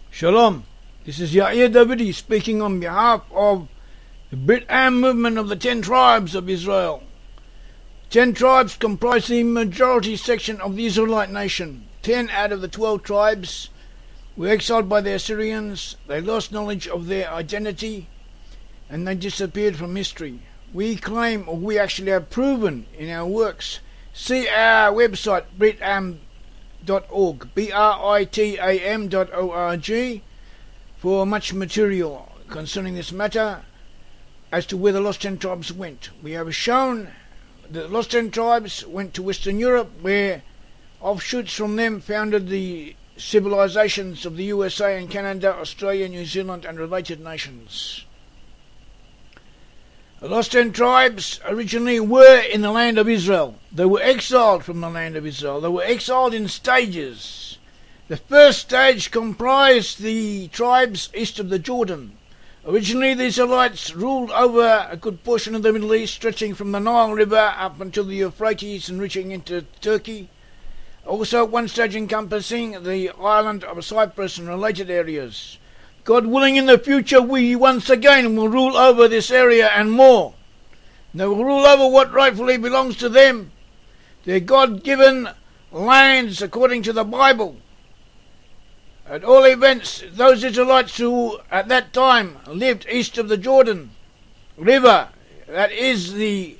Shalom, this is Yair Davidi speaking on behalf of the Brit-Am movement of the 10 tribes of Israel. 10 tribes comprise the majority section of the Israelite nation. 10 out of the 12 tribes were exiled by the Assyrians. They lost knowledge of their identity and they disappeared from history. We claim, or we actually have proven in our works, see our website Brit-Am.org, Brit-Am.org, for much material concerning this matter as to where the lost 10 tribes went. We have shown that the lost 10 tribes went to Western Europe, where offshoots from them founded the civilizations of the USA and Canada, Australia, New Zealand and related nations. The lost 10 tribes originally were in the land of Israel. They were exiled from the land of Israel. They were exiled in stages. The first stage comprised the tribes east of the Jordan. Originally the Israelites ruled over a good portion of the Middle East, stretching from the Nile River up until the Euphrates and reaching into Turkey. Also at one stage encompassing the island of Cyprus and related areas. God willing, in the future we once again will rule over this area and more. They will rule over what rightfully belongs to them. Their God-given lands according to the Bible. At all events, those Israelites who at that time lived east of the Jordan River, that is the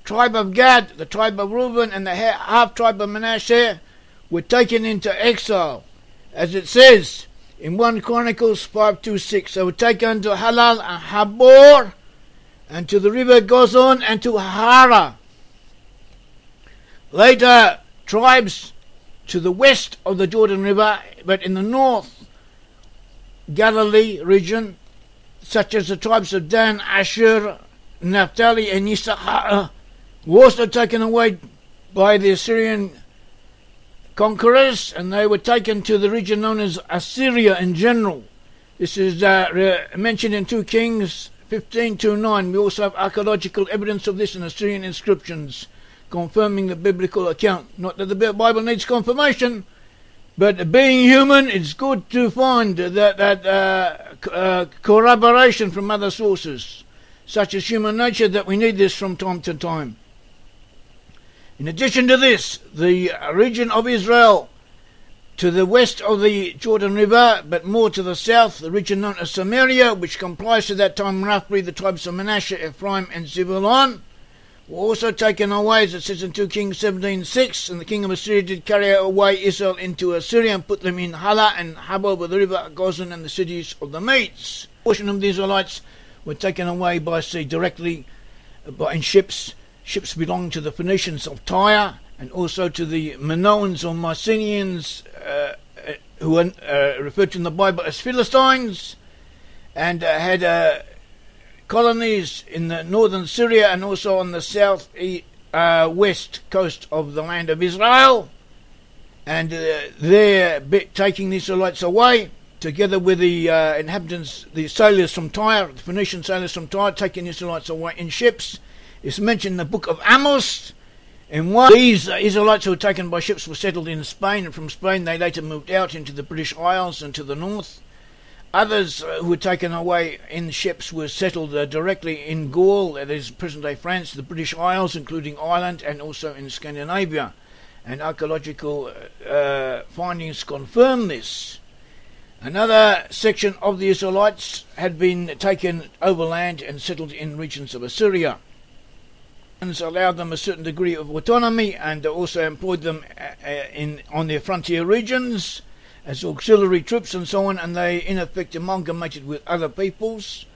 tribe of Gad, the tribe of Reuben and the half-tribe of Manasseh, were taken into exile. As it says in 1 Chronicles 5:26, they were taken to Halal and Habor, and to the river Gozon, and to Hara. Later, tribes to the west of the Jordan River, but in the north Galilee region, such as the tribes of Dan, Asher, Naphtali and Issachar, were also taken away by the Assyrian conquerors, and they were taken to the region known as Assyria in general. This is mentioned in 2 Kings 15:9. We also have archaeological evidence of this in Assyrian inscriptions, confirming the biblical account. Not that the Bible needs confirmation, but being human, it's good to find that corroboration from other sources, such as human nature, that we need this from time to time. In addition to this, the region of Israel to the west of the Jordan River, but more to the south, the region known as Samaria, which comprised at that time roughly the tribes of Manasseh, Ephraim and Zebulun, were also taken away, as it says in 2 Kings 17:6, and the king of Assyria did carry away Israel into Assyria and put them in Hala and Habor by the river Gozan and the cities of the Medes. A portion of the Israelites were taken away by sea directly in ships. Ships belonging to the Phoenicians of Tyre and also to the Minoans or Mycenaeans, who are referred to in the Bible as Philistines, and had colonies in the northern Syria and also on the south west coast of the land of Israel. And they're taking the Israelites away, together with the inhabitants, the sailors from Tyre, the Phoenician sailors from Tyre, taking the Israelites away in ships. It's mentioned in the book of Amos. And one of these Israelites who were taken by ships were settled in Spain, and from Spain they later moved out into the British Isles and to the north. Others who were taken away in ships were settled directly in Gaul, that is present-day France, the British Isles, including Ireland, and also in Scandinavia. And archaeological findings confirm this. Another section of the Israelites had been taken overland and settled in regions of Assyria. Allowed them a certain degree of autonomy and also employed them on their frontier regions as auxiliary troops and so on, and they in effect amalgamated with other peoples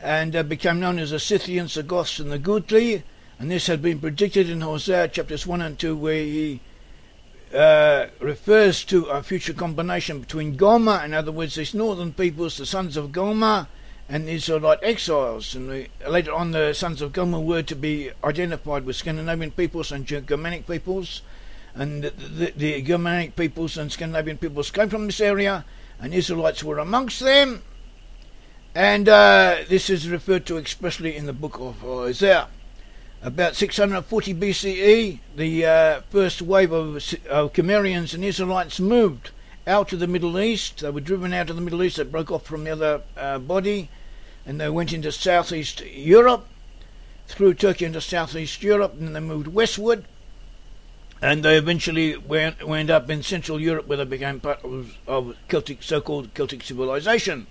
and became known as the Scythians, the Goths and the Gutli. And this had been predicted in Hosea chapters 1 and 2, where he refers to a future combination between Gomer, in other words these northern peoples, the sons of Gomer, and the Israelite exiles. And later on the sons of Gomer were to be identified with Scandinavian peoples and Germanic peoples, and the Germanic peoples and Scandinavian peoples came from this area, and Israelites were amongst them. And this is referred to expressly in the book of Hosea. About 640 BCE, the first wave of Cimmerians and Israelites moved out to the Middle East. They were driven out of the Middle East. They broke off from the other body, and they went into southeast Europe, through Turkey into southeast Europe, and then they moved westward, and they eventually wound up in Central Europe, where they became part of Celtic, so-called Celtic civilization.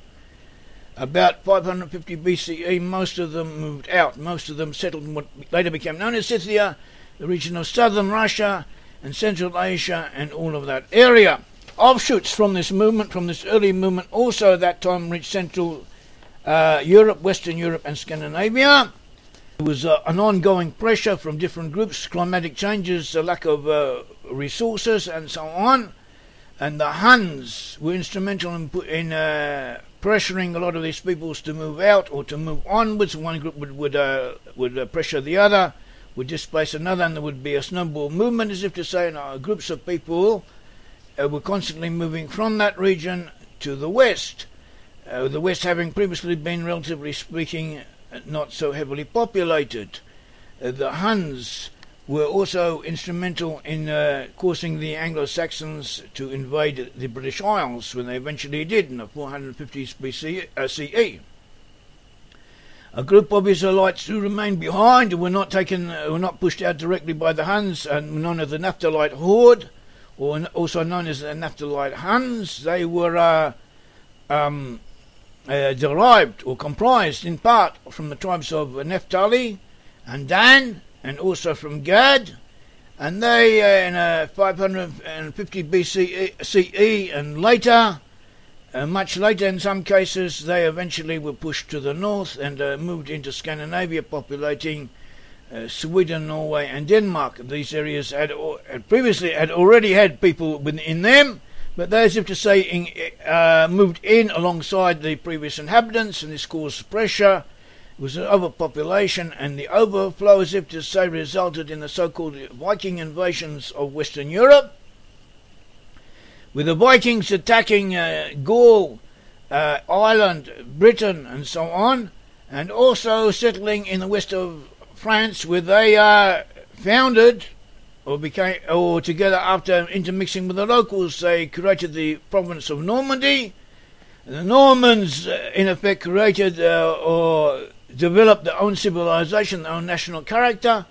About 550 BCE, most of them moved out. Most of them settled in what later became known as Scythia, the region of southern Russia and Central Asia, and all of that area. Offshoots from this movement, from this early movement, also at that time reached Central Europe, Western Europe and Scandinavia. There was an ongoing pressure from different groups, climatic changes, the lack of resources and so on. And the Huns were instrumental in pressuring a lot of these peoples to move out or to move onwards. One group would pressure the other, would displace another, and there would be a snowball movement, as if to say, groups of people were constantly moving from that region to the west. The west having previously been, relatively speaking, not so heavily populated. The Huns were also instrumental in causing the Anglo-Saxons to invade the British Isles, when they eventually did in the 450s CE. A group of Israelites who remained behind, who were not pushed out directly by the Huns, and known as the Naphthalite Horde, or also known as the Naphthalite Huns. They were derived or comprised in part from the tribes of Naphtali and Dan, and also from Gad, and they in 550 BCE CE and later, much later in some cases, they eventually were pushed to the north and moved into Scandinavia, populating Sweden, Norway and Denmark. These areas had previously already had people within them, but they, as if to say, moved in alongside the previous inhabitants, and this caused pressure. It was an overpopulation, and the overflow, as if to say, resulted in the so-called Viking invasions of Western Europe, with the Vikings attacking Gaul, Ireland, Britain and so on, and also settling in the west of France, where they founded or together after intermixing with the locals, they created the province of Normandy. The Normans, in effect, created or developed their own civilization, their own national character,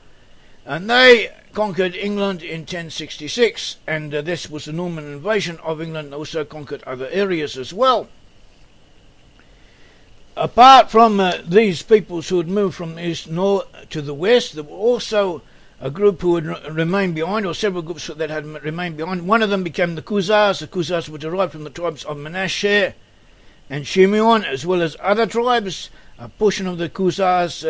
and they conquered England in 1066, and this was the Norman invasion of England, and also conquered other areas as well. Apart from these peoples who had moved from the east north to the west, there were also a group who had remained behind, or several groups that had remained behind. One of them became the Khuzars. The Khuzars were derived from the tribes of Manasseh and Shimeon, as well as other tribes. A portion of the Khuzars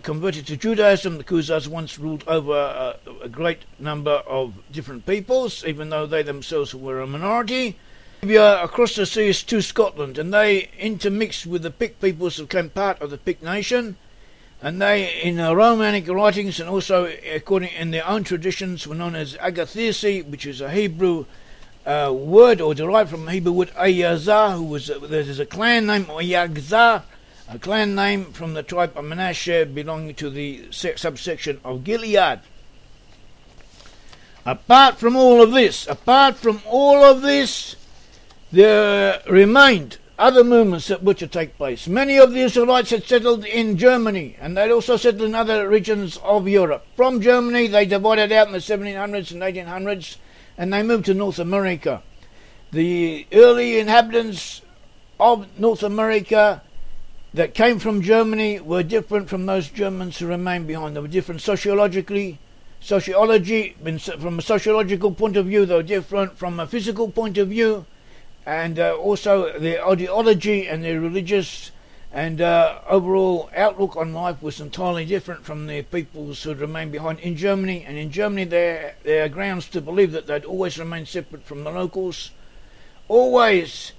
converted to Judaism. The Khuzars once ruled over a great number of different peoples, even though they themselves were a minority. Across the seas to Scotland, and they intermixed with the Pict peoples who became part of the Pict nation. And they, in Romanic writings and also according in their own traditions, were known as Agathirsi, which is a Hebrew word, or derived from the Hebrew word Ayazah, there's a clan name, or Yagzah, a clan name from the tribe of Manasseh belonging to the subsection of Gilead. Apart from all of this, there remained other movements that were to take place. Many of the Israelites had settled in Germany, and they'd also settled in other regions of Europe. From Germany, they divided out in the 1700s and 1800s, and they moved to North America. The early inhabitants of North America that came from Germany were different from those Germans who remained behind. They were different sociology, from a sociological point of view, they were different from a physical point of view, and also their ideology and their religious and overall outlook on life was entirely different from the peoples who had remained behind in Germany. And in Germany there are grounds to believe that they'd always remained separate from the locals, always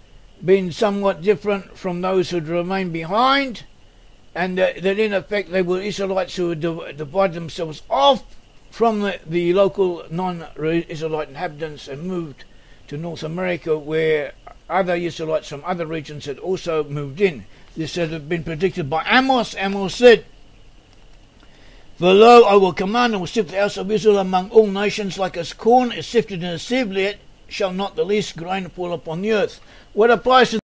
been somewhat different from those who had remained behind, and that in effect they were Israelites who had divided themselves off from the local non-Israelite inhabitants and moved to North America, where other Israelites from other regions had also moved in. This had been predicted by Amos. Amos said, "For lo, I will command and will sift the house of Israel among all nations, like as corn is sifted in a sieve, shall not the least grain fall upon the earth. What applies to